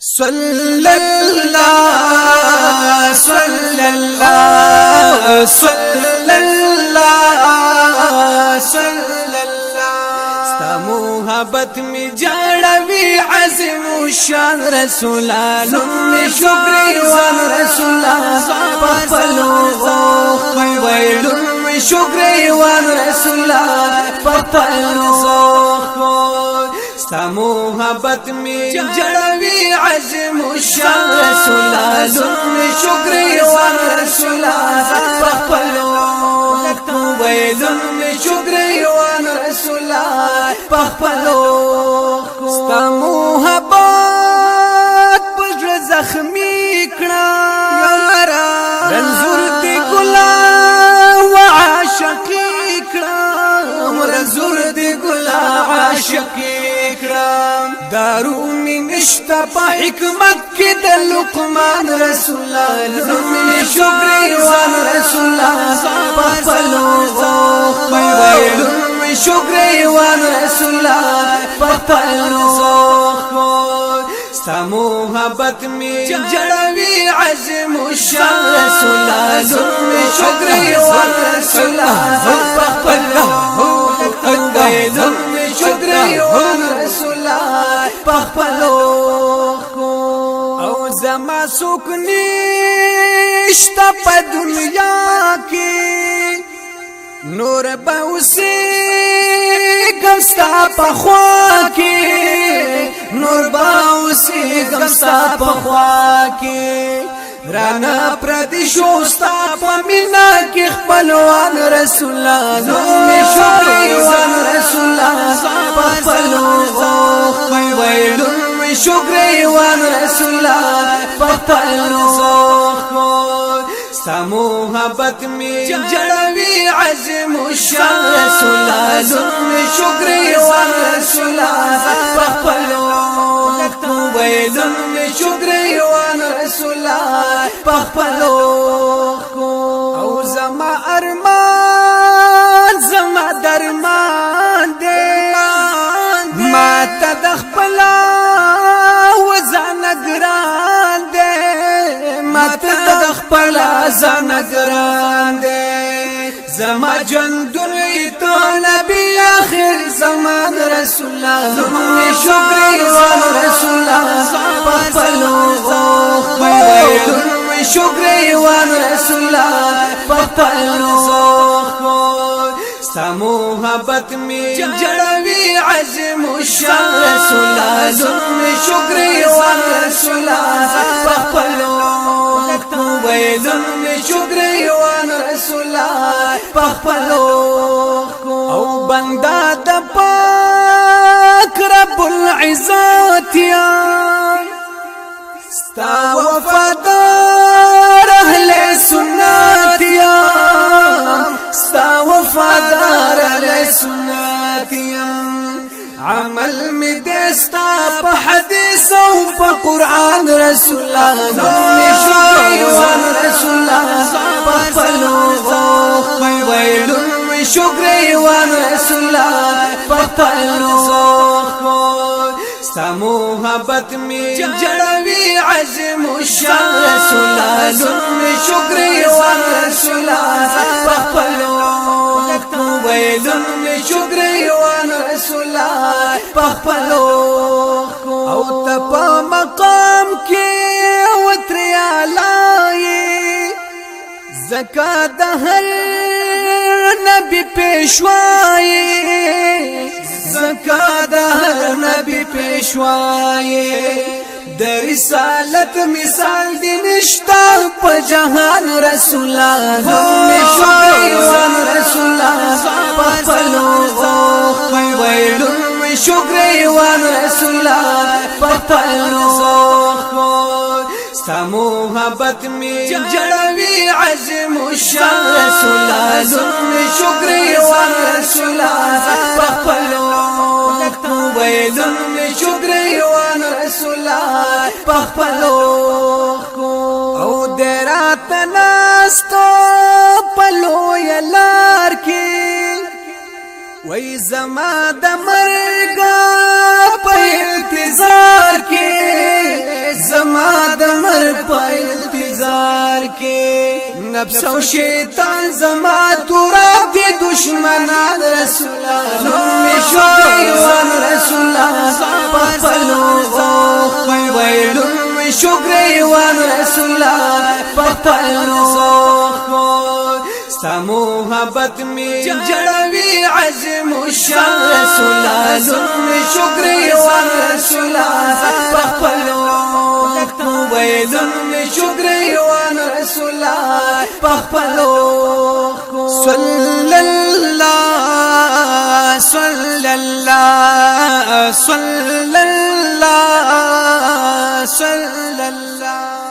صلی اللہ صلی اللہ صلی اللہ صلی اللہ ستا محبت می جاڑوی عظیم شان رسولا لمی شکری وان رسولا پخپلو ویلمی شکری وان رسولا پخپلو ستا محبت می جڑوی عظیم الشان رسولا لمی شکری وان رسولا پخپلو ویلمی شکری وان رسولا پخپلو ستا محبت پجر زخمی کنا رنزور دی گلا وعاشقی کنا رنزور دی گلا عاشقی دارو می نشتا پا حکمت کی دا لقمان رسولا لمی شکری وان رسولا پخپلو لمی شکری وان رسولا پخپلو ستا محبت می جڑوی عظیم الشان رسولا لمی شکری وان رسولا پخپلو لمی شکری وان رسولا پخپلو او زما سوک نشتا پا دنیا کی نور باوسی گمستا پا خوا کی نور باوسی گمستا پا خوا کی رانا پردیشو ستا پا مینا کی خپلوان رسولا لمی شکری وان رسولا پخپلو ویلمی شکری وان رسولا پخپلو ستا محبت می جڑوی عظیم الشان رسولا لمی شکری وان رسولا پخپلو ویلمی شکری وان رسولا پخپلو او زما ارمان زما درمان دے ما تا دخپلا وزانگران دے ما تا دخپلا زانگران دے زما جندوی تو نبی آخر زمان رسولا لمی شکری وان رسولا پخپلو لمی شکری وان رسولا پخپلو ستا محبت می جڑوی عظیم الشان رسولا لمی شکری وان رسولا پخپلو لمی شکری وان رسولا پخپلو او بندا د پاک رب العزت یا ستا وفادار اهل سنت یا ستا وفادار اهل سنت یا عمل می دستا پا حدیث او پا قرآن رسولا لمی شکری وان رسولا پخپلو ویلمی شکری وان رسولا پخپلو ستا محبت می جڑوی عظیم الشان رسولا لمی شکری وان رسولا پخپلو ویلمی شکری وان رسولا پخپلو او تا پا مقام کی وطری آلائی زکا دا ہر نبی پیشوائی زکا دا ہر نبی پیشوائی در رسالت مثال دی نشتا پا جہان رسولا لمی شکری وان رسولا پخپلو ویلمی شکری وان رسولا پخپلو ستا محبت می جڑوی عظیم الشان رسولا لمی شکری وان رسولا پخپلو ویلمی شکری وان رسولا پخپلو او دیرات ناستو پلو یلار کی وی زما د مرگا په انتظار کې نفس او شیطان زما توراب دی دشمنان رسول الله زمی شکر وان رسول الله پخپلو ویلون شکر وان رسول الله پخپلو ستا محبت می جڑوی عظیم الشان رسول الله زمی شکر وان رسول الله پخپلو ویلون شکر وان رسول الله پخپلو صلی الله صلی الله صلی الله صلی الله